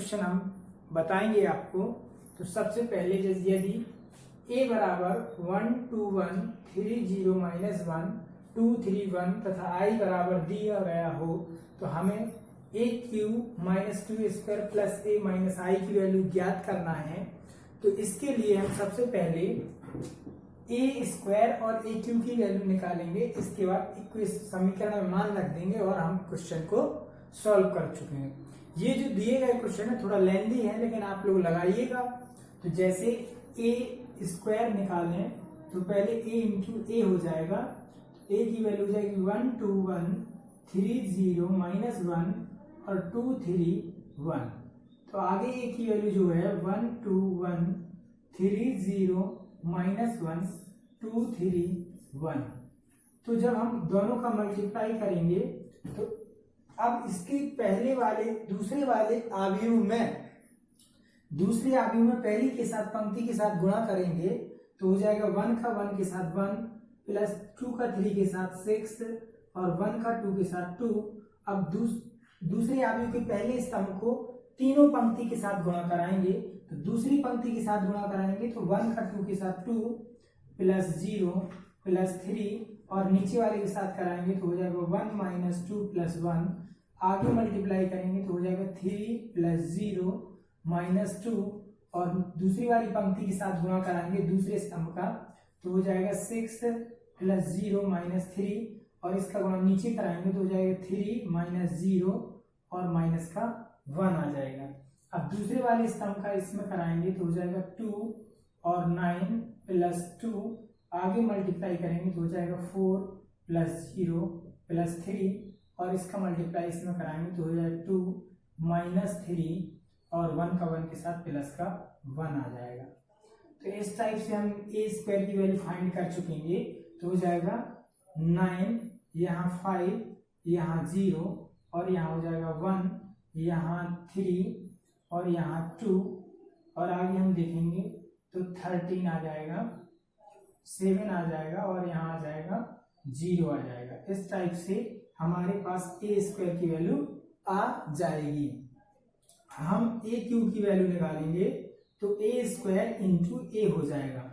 Question हम बताएंगे आपको। तो सबसे पहले जैसे यदि a बराबर 1 2 1 3 0 -1 2 3 1 तथा i बराबर दिया गया हो तो हमें a cube minus 2 square plus a minus I की वैल्यू ज्ञात करना है। तो इसके लिए हम सबसे पहले a स्क्वायर और a क्यूब की वैल्यू निकालेंगे। इसके बाद समीकरण में मान रख देंगे और हम क्वेश्चन को सॉल्व कर चुके हैं। ये जो दिए गए क्वेश्चन है थोड़ा लेंथी है, लेकिन आप लोग लगाइएगा। तो जैसे a स्क्वायर निकालें तो पहले a इंटू ए हो जाएगा। a की वैल्यू हो जाएगी 1 2 1 3 0 -1 और 2 3 1। तो आगे a की वैल्यू जो है 1 2 1 3 0 -1 2 3 1। तो जब हम दोनों का मल्टीप्लाई करेंगे तो अब इसके पहले वाले दूसरे वाले आव्यूह में दूसरे आव्यूह में पहली के साथ पंक्ति के साथ गुणा करेंगे तो हो जाएगा 1 का 1 के साथ 1 प्लस 2 का 3 के साथ 6 और 1 का 2 के साथ 2। अब दूसरे आव्यूह के पहले स्तंभ को तीनों पंक्ति के साथ गुणा कराएंगे तो दूसरी पंक्ति के साथ गुणा कराएंगे तो 1 का 2 के साथ 2 प्लस 0 प्लस 3 और नीचे वाले के साथ कराएंगे तो हो जाएगा 1 माइनस 2 प्लस 1। आगे मल्टीप्लाई करेंगे तो हो जाएगा 3 प्लस 0 माइनस 2 और दूसरी वाली पंक्ति के साथ गुणा कराएंगे दूसरे स्तंभ का तो हो जाएगा 6 प्लस 0 माइनस 3 और इसका गुणा नीचे कराएंगे तो हो जाएगा 3 माइनस 0 और माइनस का 1 आ जाएगा। अब दूसरे वाले स्तंभ का इसमें कराएंगे तो हो जाएगा 2 और 9 प्लस 2। आगे मल्टीप्लाई करेंगे तो हो जाएगा 4 प्लस 0 प्लस 3 और इसका मल्टीप्लाई इसमें कराएंगे तो हो जाएगा 2 माइनस 3 और 1 का 1 के साथ प्लस का 1 आ जाएगा। तो इस टाइप से हम a स्क्वायर की वैल्यू फाइंड कर चुकेंगे तो हो जाएगा 9 यहाँ 5 यहाँ 0 और यहाँ हो जाएगा 1 यहाँ 3 और यहाँ 2 और आगे हम देखेंगे तो 13 आ जाएगा 7 आ जाएगा और यहाँ आ जाएगा 0 आ जाएगा। इस टाइप से हमारे पास a स्क्वायर की वैल्यू आ जाएगी। हम a क्यूब की वैल्यू निकालेंगे तो a स्क्वायर इंटू ए हो जाएगा।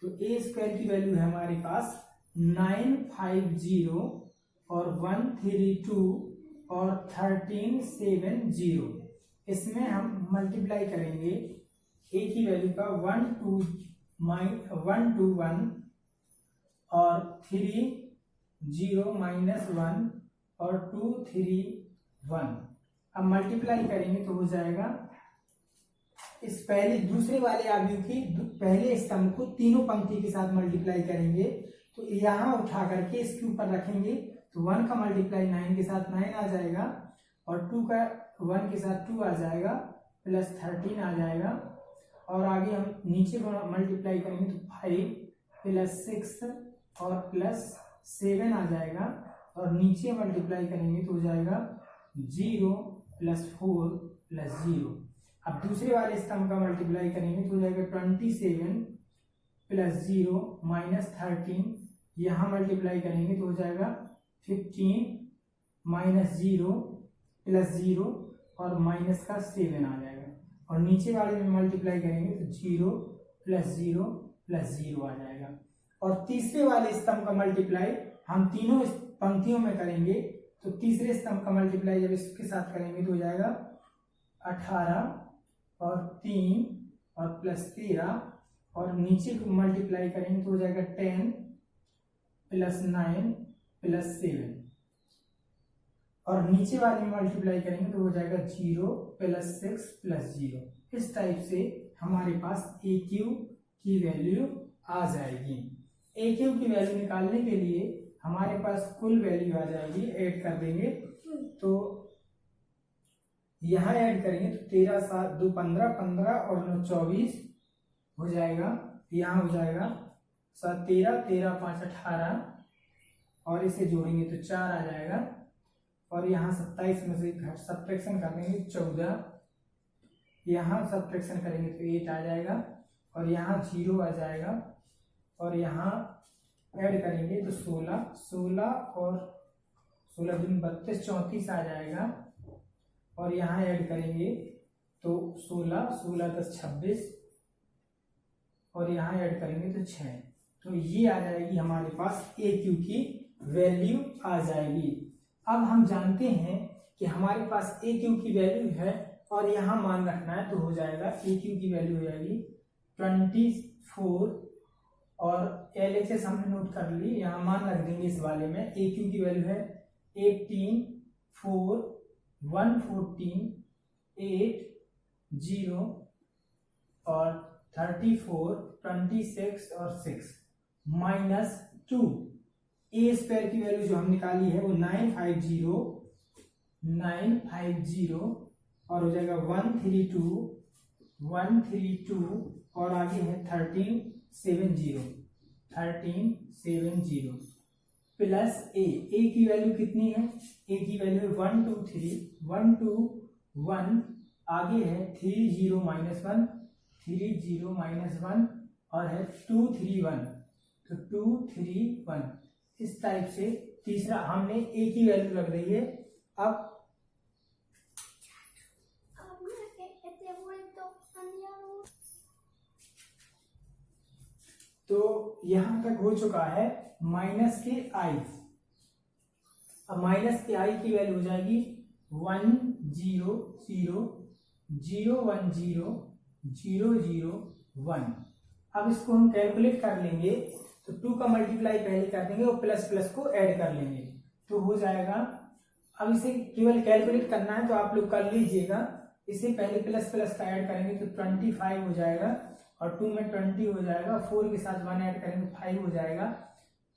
तो a स्क्वायर की वैल्यू है हमारे पास 950 और 132 और 1370। इसमें हम मल्टीप्लाई करेंगे a की वैल्यू का 1 2 1 और 3 0 माइनस 1 और 2 3 1। अब मल्टीप्लाई करेंगे तो हो जाएगा इस पहले दूसरे वाले आव्यूह की पहले स्तंभ को तीनों पंक्ति के साथ मल्टीप्लाई करेंगे तो यहाँ उठा करके इसके ऊपर रखेंगे तो 1 का मल्टीप्लाई 9 के साथ 9 आ जाएगा और 2 का 1 के साथ 2 आ जाएगा प्लस 13 आ जाएगा और आगे हम नीचे मल्टीप्लाई करेंगे तो 5 प्लस 6 और प्लस 7 आ जाएगा और नीचे मल्टीप्लाई करेंगे तो हो जाएगा 0 प्लस 4 प्लस 0। अब दूसरे वाले स्तंभ का मल्टीप्लाई करेंगे तो हो जाएगा 27 प्लस 0 माइनस 13। यहाँ मल्टीप्लाई करेंगे तो हो जाएगा 15 माइनस 0 प्लस 0 और माइनस का 7 आ जाएगा और नीचे वाले में मल्टीप्लाई करेंगे तो 0 प्लस 0 प्लस 0 आ जाएगा। और तीसरे वाले स्तंभ का मल्टीप्लाई हम तीनों पंक्तियों में करेंगे तो तीसरे स्तंभ का मल्टीप्लाई जब इसके साथ करेंगे तो हो जाएगा 18 और 3 और प्लस 13 और नीचे को मल्टीप्लाई करेंगे तो हो जाएगा 10 प्लस 9 प्लस 7 और नीचे वाले में मल्टीप्लाई करेंगे तो हो जाएगा 0 प्लस 6 प्लस 0। इस टाइप से हमारे पास a क्यूब की वैल्यू आ जाएगी। a क्यूब की वैल्यू निकालने के लिए हमारे पास कुल वैल्यू आ जाएगी। ऐड कर देंगे तो यहाँ ऐड करेंगे तो 13 7 2 15 15 और 9 24 हो जाएगा। यहाँ हो जाएगा 7 13 13 5 18 और इसे जोड़ेंगे तो 4 आ जाएगा और यहाँ 27 में से घट सब्ट्रैक्शन कर देंगे 14। यहाँ सब्ट्रैक्शन करेंगे तो 8 आ जाएगा और यहाँ 0 आ जाएगा और यहाँ ऐड करेंगे तो 16 और 16 दूनी 32 34 आ जाएगा और यहाँ ऐड करेंगे तो 16, 16 10 26 और यहाँ ऐड करेंगे तो 6। तो ये आ जाएगी हमारे पास ए क्यू की वैल्यू आ जाएगी। अब हम जानते हैं कि हमारे पास ए क्यू की वैल्यू है और यहाँ मान रखना है, तो हो जाएगा ए क्यू की वैल्यू हो जाएगी 24 और LHS हमने नोट कर ली, यहाँ मान रख देंगे इस वाले में। ए क्यू की वैल्यू है 18 4 114 8 0 और 34 26 और 6 -2। ए स्क्वायर की वैल्यू जो हम निकाली है वो 950 और हो जाएगा 132 और आगे है 1370 प्लस ए की वैल्यू कितनी है? ए की वैल्यू है 121 आगे है 30 - 1 और है 231, तो 231 इस टाइप से। तीसरा हमने ए की वैल्यू रख दी है। अब तो यहां तक हो चुका है माइनस के आई। अब माइनस के आई की वैल्यू हो जाएगी 100 010 001। अब इसको हम कैलकुलेट कर लेंगे, तो 2 का मल्टीप्लाई पहले कर देंगे और प्लस प्लस को ऐड कर लेंगे, तो हो जाएगा। अब इसे केवल कैलकुलेट करना है तो आप लोग कर लीजिएगा। इसे पहले प्लस प्लस का ऐड करेंगे तो 25 हो जाएगा और 2 में 20 हो जाएगा, 4 के साथ 1 ऐड करेंगे 5 हो जाएगा।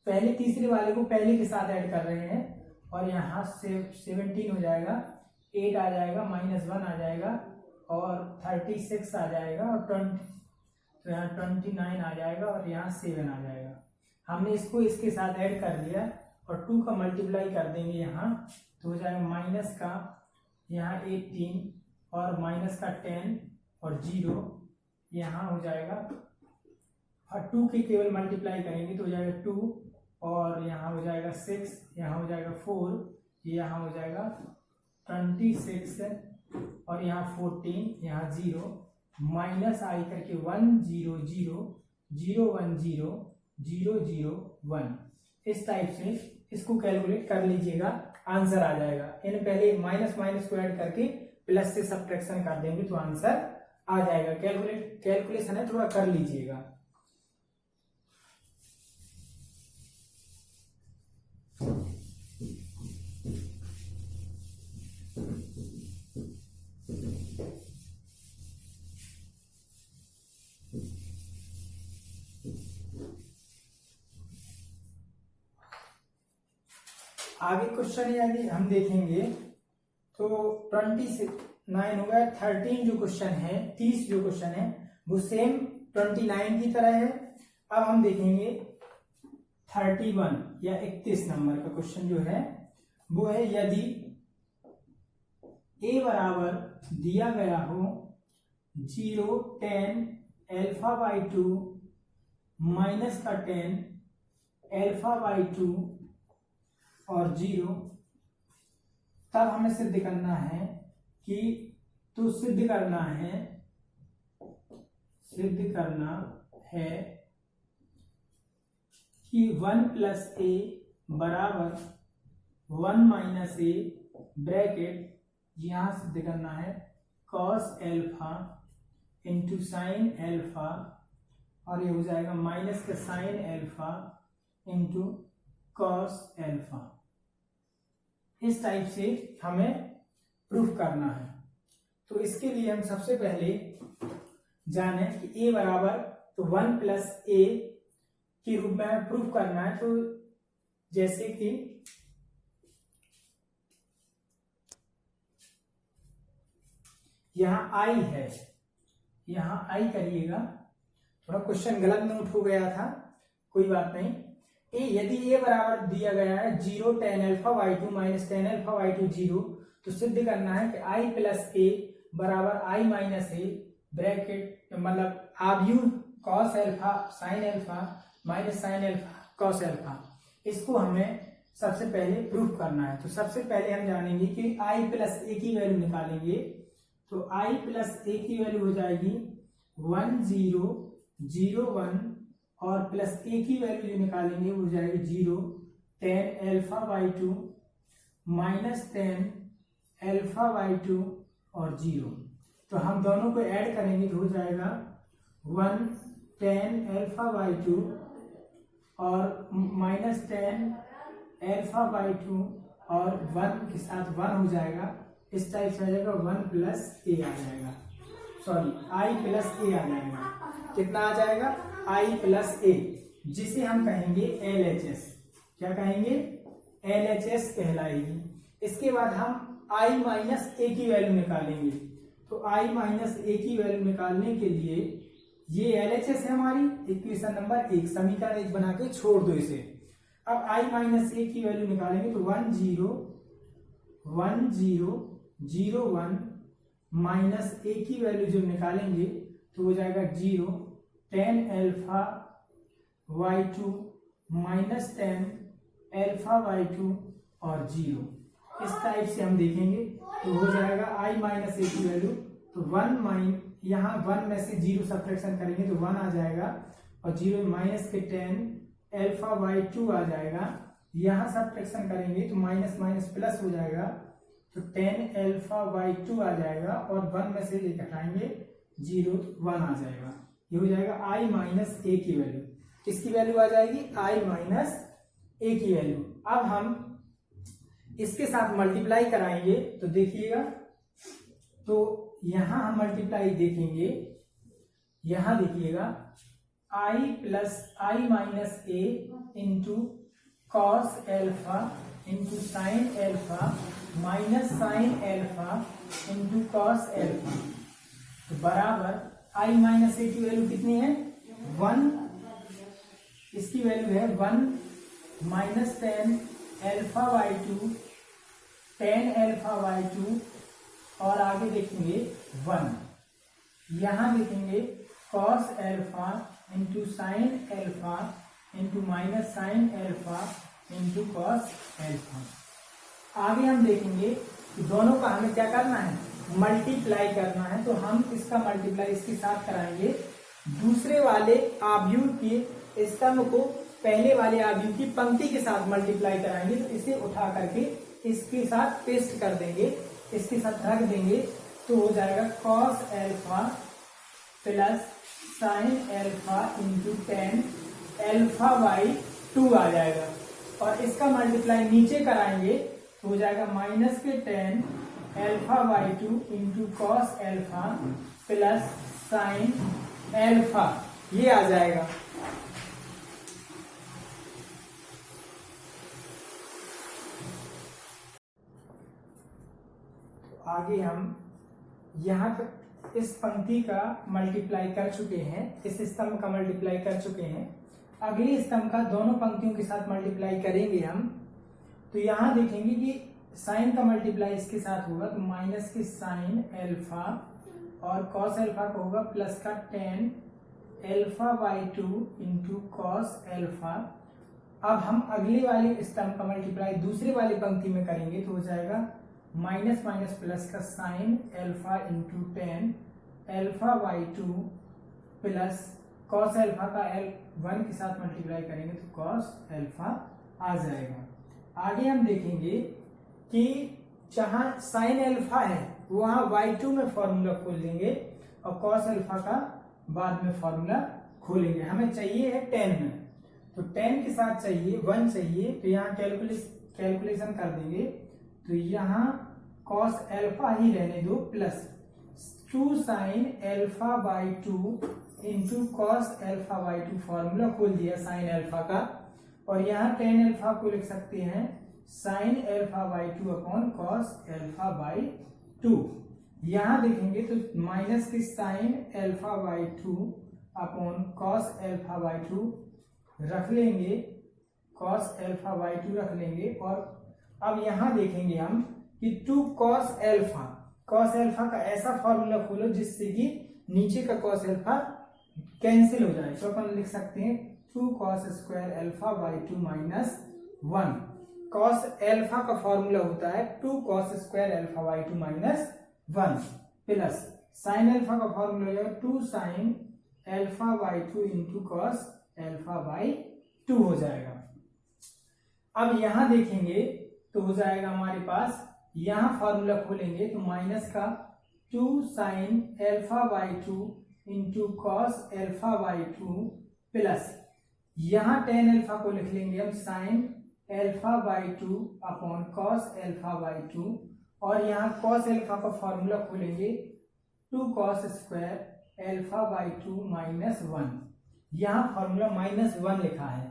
पहले तीसरे वाले को पहले के साथ ऐड कर रहे हैं और यहाँ से 17 हो जाएगा, 8 आ जाएगा, -1 आ जाएगा और 36 आ जाएगा और 20, तो यहाँ 29 आ जाएगा और यहाँ 7 आ जाएगा। हमने इसको इसके साथ ऐड कर दिया और 2 का मल्टीप्लाई कर देंगे यहाँ, तो हो जाएगा माइनस का यहाँ 18 और माइनस का 10 और 0 यहाँ हो जाएगा, और 2 के केवल मल्टीप्लाई करेंगे तो हो जाएगा 2 और यहाँ हो जाएगा 6, यहाँ हो जाएगा 4, यहाँ हो जाएगा 26 और यहाँ 14, यहाँ 0 माइनस आई करके 100 010 001 इस टाइप से इसको कैलकुलेट कर लीजिएगा, आंसर आ जाएगा। इन पहले माइनस माइनस को ऐड करके प्लस से सब्ट्रैक्शन कर देंगे तो आंसर आ जाएगा। कैलकुलेशन है, थोड़ा कर लीजिएगा। आगे क्वेश्चन यदि हम देखेंगे तो 29 हो गया। 13 जो क्वेश्चन है, 30 जो क्वेश्चन है वो सेम 29 की तरह है। अब हम देखेंगे 31 या 31 नंबर का क्वेश्चन जो है वो है, यदि a बराबर दिया गया हो 0 10 α/2 माइनस का 10 α/2 और 0, तब हमें सिद्ध करना है कि, तो सिद्ध करना है कि 1 + a बराबर 1 - a ब्रैकेट, यहां सिद्ध करना है cos α इंटू साइन α और ये हो जाएगा माइनस का साइन α इंटू cos α। इस टाइप से हमें प्रूफ करना है। तो इसके लिए हम सबसे पहले जाने कि a बराबर, तो 1 + a के रूप में प्रूफ करना है। तो जैसे कि यहाँ i है, यहाँ i करिएगा, थोड़ा क्वेश्चन गलत नोट हो गया था, कोई बात नहीं। यदि a बराबर दिया गया है 0 10 α/2 माइनस 10 α/2 0, तो सिद्ध करना है कि i + a बराबर i - a ब्रैकेट, मतलब आप यू cos α sin α minus sin α cos α, इसको हमें सबसे पहले प्रूफ करना है। तो सबसे पहले हम जानेंगे कि i + a की वैल्यू निकालेंगे तो i प्लस a की वैल्यू हो जाएगी 1 0 0 1 और प्लस a की वैल्यू जो निकालेंगे वो हो जाएगी 0 10 alpha by 2 minus 10 alpha by 2 और 0। तो हम दोनों को ऐड करेंगे तो हो जाएगा 1 10 अल्फा बाई 2 और माइनस 10 अल्फा बाई 2 और 1 के साथ 1 हो जाएगा। इस टाइप से आ जाएगा 1 प्लस ए आ जाएगा, सॉरी आई प्लस ए आ जाएगा। कितना आ जाएगा? आई प्लस ए, जिसे हम कहेंगे LHS। क्या कहेंगे? LHS कहलाएगी। इसके बाद हम आई माइनस ए की वैल्यू निकालेंगे। तो आई माइनस ए की वैल्यू निकालने के लिए ये LHS है हमारी इक्वेशन नंबर 1, समीकरण 1 बना के छोड़ दो इसे। अब आई माइनस ए की वैल्यू निकालेंगे तो 1 0 1 0 0 1 माइनस ए की वैल्यू जब निकालेंगे तो हो जाएगा 0 10 alpha by 2 minus 10 alpha by 2 और 0। इस टाइप से हम देखेंगे तो हो जाएगा आई माइनस ए की वैल्यू तो 1 यहाँ 1 में से 0 सब्ट्रैक्शन करेंगे तो 1 आ जाएगा और 0 माइनस के 10 अल्फा बाई 2 आ जाएगा। यहाँ सब्ट्रैक्शन करेंगे तो माइनस माइनस प्लस हो जाएगा तो 10 अल्फा बाई 2 आ जाएगा और 1 में से घटाएंगे 0 1 आ जाएगा। ये हो जाएगा आई माइनस ए की वैल्यू। किसकी वैल्यू आ जाएगी? आई माइनस ए की वैल्यू। अब हम इसके साथ मल्टीप्लाई कराएंगे तो देखिएगा, तो यहां हम मल्टीप्लाई देखेंगे, यहां देखिएगा I plus I minus A into cos alpha into sine alpha minus sine alpha into cos alpha, तो बराबर आई माइनस ए की वैल्यू कितनी है? 1। इसकी वैल्यू है 1 minus 10 alpha by 2 10 alpha by 2 और आगे देखेंगे 1। यहाँ देखेंगे cos alpha into sine alpha into minus sine alpha into cos alpha. आगे हम देखेंगे कि दोनों का हमें क्या करना है? मल्टीप्लाई करना है। तो हम इसका मल्टीप्लाई इसके साथ कराएंगे। दूसरे वाले आव्यूह के स्तंभ को पहले वाले आव्यूह की पंक्ति के साथ मल्टीप्लाई कराएंगे। तो इसे उठा करके इसके साथ पेस्ट कर देंगे, इसके साथ रख देंगे तो हो जाएगा cos alpha plus sign alpha into 10 alpha by 2 आ जाएगा। और इसका मल्टीप्लाई नीचे कराएंगे तो हो जाएगा माइनस के 10 alpha by 2 into cos alpha plus sine alpha, ये आ जाएगा। आगे हम यहाँ तक इस पंक्ति का मल्टीप्लाई कर चुके हैं, इस स्तंभ का मल्टीप्लाई कर चुके हैं। अगली स्तंभ का दोनों पंक्तियों के साथ मल्टीप्लाई करेंगे हम। तो यहाँ देखेंगे कि साइन का मल्टीप्लाई इसके साथ होगा तो माइनस के साइन एल्फा और कॉस एल्फा का होगा प्लस का 10 alpha by 2 into cos alpha. अब हम अगले वाले स्तंभ का मल्टीप्लाई दूसरे वाली पंक्ति में करेंगे तो हो जाएगा माइनस माइनस प्लस का sign alpha into 10 alpha by 2 plus cos alpha का 1 के साथ मल्टीप्लाई करेंगे तो कॉस एल्फा आ जाएगा। आगे हम देखेंगे कि जहां साइन एल्फा है वहां y2 में फॉर्मूला खोल देंगे और कॉस एल्फा का बाद में फॉर्मूला खोलेंगे। हमें चाहिए है 10 में, तो 10 के साथ चाहिए 1 चाहिए, तो यहाँ कैलकुलेशन कर देंगे तो यहाँ cos एल्फा ही रहने दो plus 2 sine alpha by 2 into cos alpha by 2, formula खोल दिया साइन एल्फा का। और यहाँ 10 एल्फा को लिख सकते हैं sine alpha by 2 upon cos alpha by 2। यहाँ देखेंगे तो माइनस की sine alpha by 2 upon cos alpha by 2 रख लेंगे, कॉस एल्फा बाई 2 रख लेंगे। और अब यहाँ देखेंगे हम कि 2 कॉस एल्फा का ऐसा फॉर्मूला खोलो जिससे कि नीचे का कॉस एल्फा कैंसिल हो जाए। तो अपन लिख सकते हैं 2 cos square alpha by 2 minus 1। Cos alpha का फॉर्मूला होता है 2 cos square alpha by 2 minus 1। Plus sine alpha का फॉर्मूला हो जाएगा 2 sine alpha by 2 into cos alpha by 2 हो जाएगा। अब यहां देखेंगे तो हो जाएगा हमारे पास, यहां फॉर्मूला खोलेंगे तो माइनस का 2 sine alpha by 2 into cos alpha by 2 plus यहां टेन अल्फा को लिख लेंगे हम sign alpha by 2 upon cos alpha by 2 और यहाँ कॉस अल्फा का फॉर्मूला खोलेंगे 2 cos square alpha by 2 minus 1, यहाँ फॉर्मूला -1 लिखा है।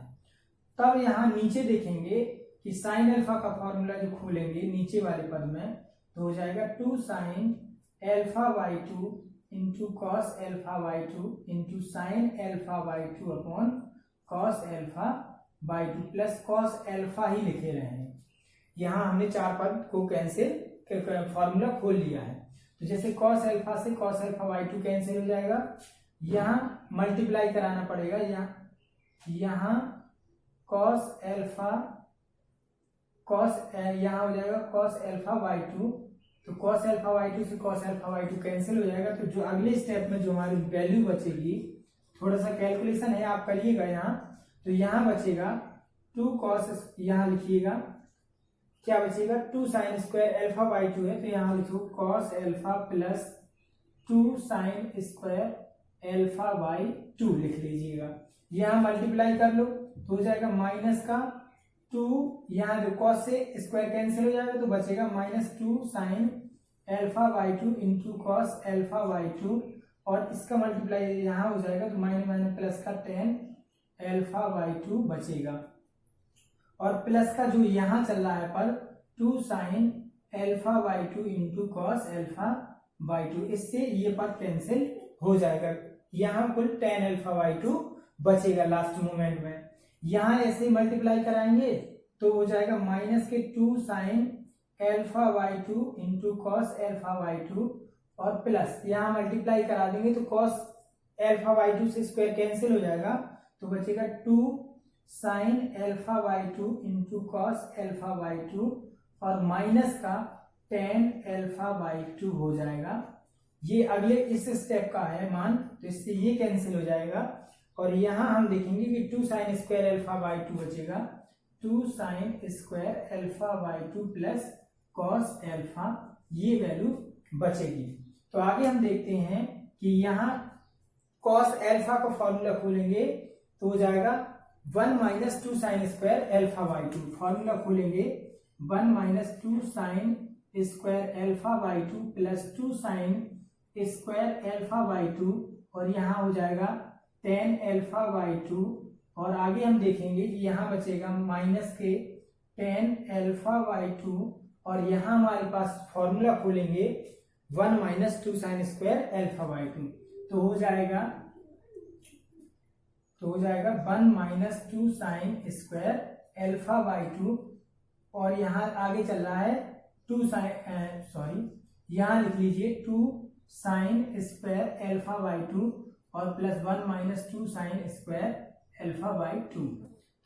तब यहाँ नीचे देखेंगे कि साइन अल्फा का फॉर्मूला जो खोलेंगे नीचे वाले पद में तो हो जाएगा 2 sine alpha by 2 into cos alpha by 2 into sine alpha by 2 upon cos alpha by 2 plus cos alpha ही लिखे रहे हैं। यहाँ हमने चार पद को कैंसिल फॉर्मूला खोल लिया है। तो जैसे कॉस अल्फा से कॉस अल्फा बाई 2 कैंसिल हो जाएगा, यहाँ मल्टीप्लाई कराना पड़ेगा, यहाँ कॉस अल्फा यहाँ हो जाएगा कॉस अल्फा बाई 2, तो कॉस अल्फा बाई 2 से कॉस अल्फा बाई 2 कैंसिल हो जाएगा। तो जो अगले स्टेप में जो हमारी वैल्यू बचेगी, थोड़ा सा कैलकुलेशन है आप करिएगा यहाँ, तो यहाँ बचेगा 2 कॉस, यहाँ लिखिएगा क्या बचेगा 2 साइन स्क्वायर अल्फा बाई 2 है तो यहाँ लिखो cos alpha plus 2 sine square alpha by 2 लिख लीजिएगा। यहाँ मल्टीप्लाई कर लो तो हो जाएगा माइनस का 2, यहाँ जो कॉस से स्क्वायर कैंसिल हो जाएगा तो बचेगा -2 sine alpha by 2 into cos alpha by 2 और इसका मल्टीप्लाई यहाँ हो जाएगा तो माइनस प्लस का 10 अल्फा बाई 2 बचेगा और प्लस का जो यहाँ चल रहा है पर 2 sine alpha by 2 into cos alpha by 2, इससे ये पद कैंसिल हो जाएगा। यहाँ कुल 10 अल्फा बाई 2 बचेगा लास्ट मोमेंट में। यहाँ ऐसे ही मल्टीप्लाई कराएंगे तो हो जाएगा माइनस के 2 sine alpha by 2 into cos alpha by 2 और प्लस यहाँ मल्टीप्लाई करा देंगे तो कॉस अल्फा बाई 2 से स्क्वायर कैंसिल हो जाएगा तो बचेगा 2 sine alpha by 2 into cos alpha by 2 और माइनस का 10 अल्फा बाई 2 हो जाएगा। ये अगले इस स्टेप का है मान, तो इससे ये कैंसिल हो जाएगा और यहाँ हम देखेंगे कि 2 साइन स्क्वायर अल्फा बाई 2 बचेगा, 2 sine square alpha by 2 plus cos alpha, ये वैल्यू बचेगी। तो आगे हम देखते हैं कि यहाँ कॉस अल्फा का फॉर्मूला खोलेंगे तो हो जाएगा 1 minus 2 sine square alpha by 2, formula खोलेंगे 1 minus 2 sine square alpha by 2 plus 2 sine square alpha by 2 और यहाँ हो जाएगा 10 अल्फा बाई 2 और आगे हम देखेंगे कि यहाँ बचेगा माइनस के 10 अल्फा बाई 2 और यहाँ हमारे पास फॉर्मूला खोलेंगे 1 minus 2 sine square alpha by 2 तो हो जाएगा 1 minus 2 sine square alpha by 2 और यहाँ आगे चल रहा है 2 साइन यहाँ लिख लीजिए 2 साइन स्क्वायर अल्फा बाई 2 और plus 1 minus 2 sine square alpha by 2,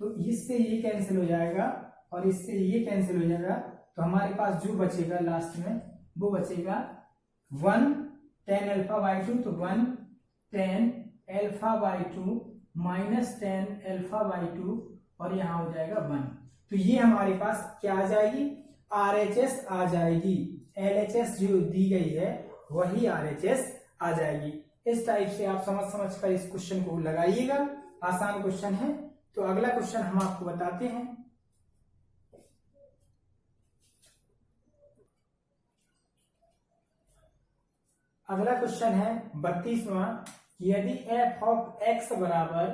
तो इससे ये कैंसिल हो जाएगा और इससे ये कैंसिल हो जाएगा। तो हमारे पास जो बचेगा लास्ट में वो बचेगा 1 10 अल्फा बाई 2, तो 1 10 alpha by 2 minus 10 alpha by 2 और यहाँ हो जाएगा 1। तो ये हमारे पास क्या आ जाएगी, RHS आ जाएगी। LHS जो दी गई है वही RHS आ जाएगी। इस टाइप से आप समझ कर इस क्वेश्चन को लगाइएगा, आसान क्वेश्चन है। तो अगला क्वेश्चन हम आपको बताते हैं। अगला क्वेश्चन है 32वां, यदि f ऑफ x बराबर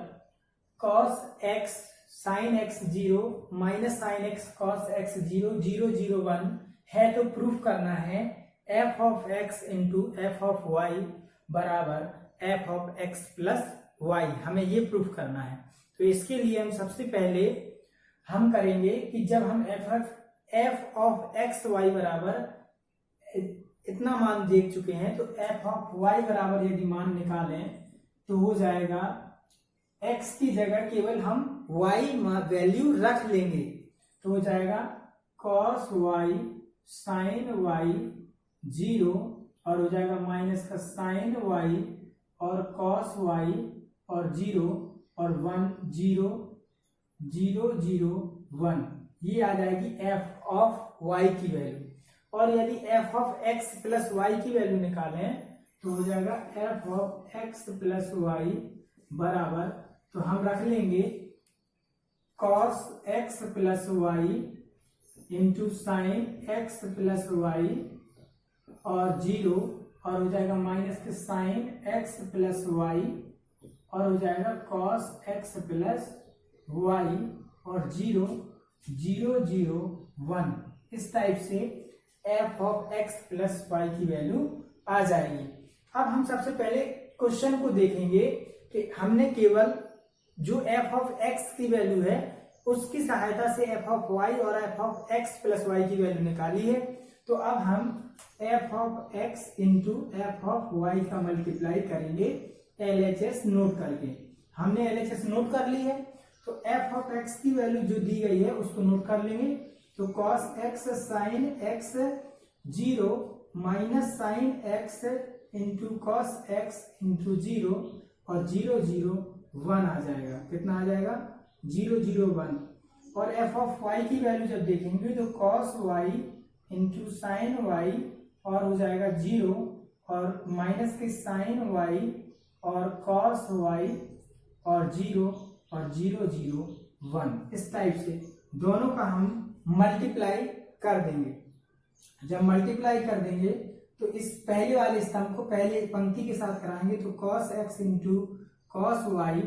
cos x sin x 0 minus sin x cos x 0 0 0 1 है तो प्रूफ करना है f of x into f of y बराबर f of x plus y, हमें ये प्रूफ करना है। तो इसके लिए हम सबसे पहले हम करेंगे कि जब हम f ऑफ x y बराबर इतना मान देख चुके हैं तो f ऑफ y बराबर यदि मान निकालें तो हो जाएगा x की जगह केवल हम y वैल्यू रख लेंगे तो हो जाएगा cos y sin y 0 और हो जाएगा माइनस का साइन वाई और कॉस वाई और 0 और 1 0 0 0 1, ये आ जाएगी एफ ऑफ वाई की वैल्यू। और यदि f of x plus y की वैल्यू निकालें तो हो जाएगा f of x plus y बराबर, तो हम रख लेंगे cos x plus y into sine x plus y और 0 और हो जाएगा माइनस के साइन एक्स प्लस वाई और हो जाएगा कॉस एक्स प्लस वाई और 0 0 0 1। इस टाइप से f of x plus y की वैल्यू आ जाएगी। अब हम सबसे पहले क्वेश्चन को देखेंगे कि हमने केवल जो एफ ऑफ एक्स की वैल्यू है उसकी सहायता से एफ ऑफ वाई और f of x plus y की वैल्यू निकाली है। तो अब हम f of x into f of y का मल्टीप्लाई करेंगे LHS नोट करके। हमने LHS नोट कर ली है, तो एफ ऑफ एक्स की वैल्यू जो दी गई है उसको नोट कर लेंगे। तो cos x sine x 0 minus sine x into cos x into 0 और 0 0 1 आ जाएगा। कितना आ जाएगा? 0 0 1। और एफ ऑफ वाई की वैल्यू जब देखेंगे तो cos y into sine y और हो जाएगा 0 और माइनस के साइन वाई और कॉस वाई और 0 और 0 0 1। इस टाइप से दोनों का हम मल्टीप्लाई कर देंगे। जब मल्टीप्लाई कर देंगे तो इस पहले वाले स्तंभ को पहले पंक्ति के साथ कराएंगे, तो cos x into cos y,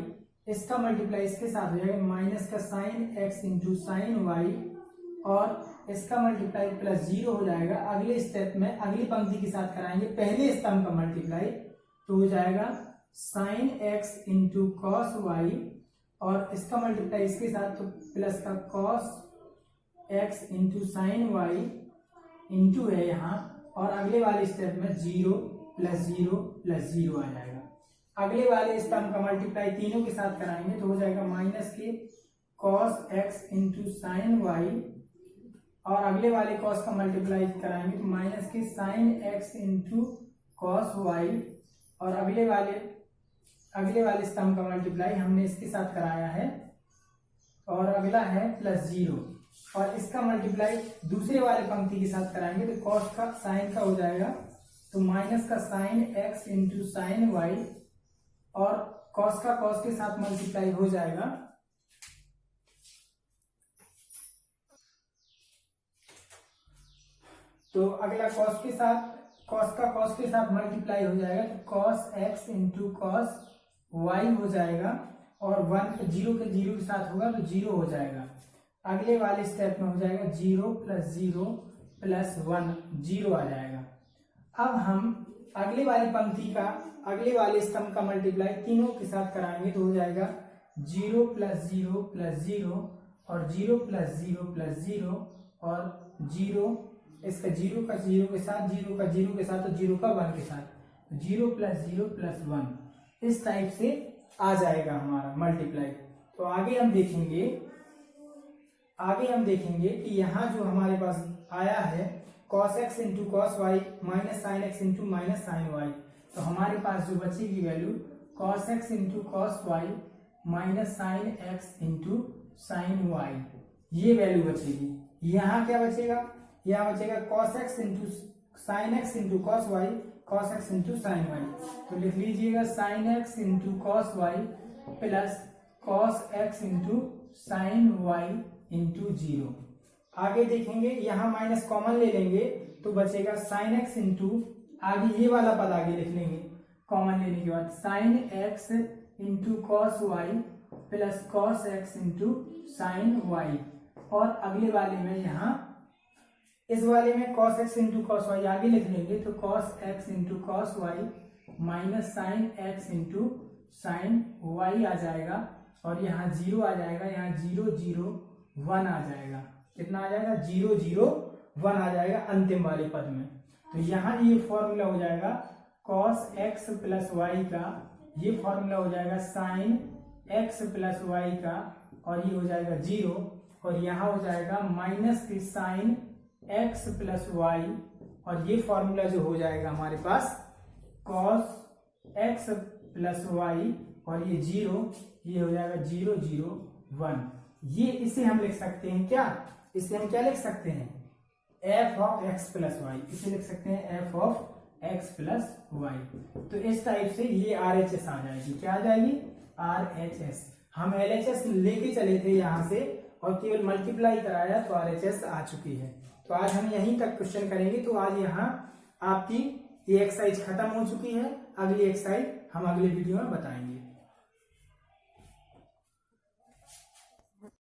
इसका मल्टीप्लाई इसके साथ हो जाएगा माइनस का sine x into sine y और इसका मल्टीप्लाई प्लस 0 हो जाएगा। अगले स्टेप में अगली पंक्ति के साथ कराएंगे पहले स्तंभ का मल्टीप्लाई, तो हो जाएगा sine x into cos y और इसका मल्टीप्लाई इसके साथ तो प्लस का cos x into sine y into है यहाँ, और अगले वाले स्टेप में 0 प्लस 0 प्लस 0 आ जाएगा। अगले वाले स्तंभ का मल्टीप्लाई तीनों के साथ कराएंगे तो हो जाएगा माइनस के cos x into sine y और अगले वाले कॉस का मल्टीप्लाई कराएंगे तो माइनस के sine x into cos y और अगले वाले स्तंभ का मल्टीप्लाई हमने इसके साथ कराया है और अगला है प्लस 0 और इसका मल्टीप्लाई दूसरे वाले पंक्ति के साथ कराएंगे तो कॉस का साइन का हो जाएगा तो माइनस का sine x into sine y और कॉस का कॉस के साथ मल्टीप्लाई हो जाएगा तो अगला कॉस का कॉस के साथ मल्टीप्लाई हो जाएगा तो cos x into cos y हो जाएगा और 1 0 के 0 के साथ होगा तो 0 हो जाएगा। अगले वाले स्टेप में हो जाएगा 0 प्लस 0 प्लस 1 0 आ जाएगा। अब हम अगले वाली पंक्ति का अगले वाले स्तंभ का मल्टीप्लाई तीनों के साथ कराएंगे तो हो जाएगा 0 प्लस 0 प्लस 0 और 0 प्लस 0 प्लस 0 और 0 इसका 0 का 0 के साथ 0 का 0 के साथ और 0 का 1 के साथ 0 प्लस 0 प्लस 1। इस टाइप से आ जाएगा हमारा मल्टीप्लाई। तो आगे हम देखेंगे कि यहाँ जो हमारे पास आया है cos x into cos Y minus sine x into minus sine y, तो हमारे पास जो बचेगी value cos x into cos Y minus sine x into sine y, ये वैल्यू बचेगी। यहाँ क्या बचेगा? यहाँ बचेगा cos x into sine x into cos y cos x into sine y, तो लिख लीजिएगा sine x into cos y plus cos x into sine y into 0। आगे देखेंगे यहाँ माइनस कॉमन ले लेंगे तो बचेगा साइन एक्स इंटू आगे ये वाला पद आगे लिख लेंगे कॉमन लेने के बाद sine x into cos y plus cos x into sine y और अगले वाले में यहाँ इस वाले में cos x into cos Y आगे लिख लेंगे तो cos x into cos Y minus sine x into sine Y आ जाएगा और यहाँ 0 आ जाएगा, यहाँ 0 0 1 आ जाएगा। कितना आ जाएगा? 0 0 1 आ जाएगा अंतिम वाले पद में। तो यहाँ ये फॉर्मूला हो जाएगा cos x प्लस वाई का, ये फॉर्मूला हो जाएगा साइन x प्लस वाई का और ये हो जाएगा 0 और यहाँ हो जाएगा माइनस के साइन x प्लस वाई और ये फॉर्मूला जो हो जाएगा हमारे पास cos x प्लस वाई और ये 0, ये हो जाएगा 0 0 1। ये इसे हम लिख सकते हैं क्या, इसे हम क्या लिख सकते हैं, f of x plus y, इसे लिख सकते हैं f of x plus y. तो इस टाइप से ये RHS आ जाएगी, क्या आ जाएगी, RHS। हम LHS लेके चले थे यहाँ से और केवल मल्टीप्लाई कराया तो RHS आ चुकी है। तो आज हम यहीं तक क्वेश्चन करेंगे। तो आज यहाँ आपकी ये एक्सरसाइज खत्म हो चुकी है, अगली एक्सरसाइज हम अगले वीडियो में बताएंगे।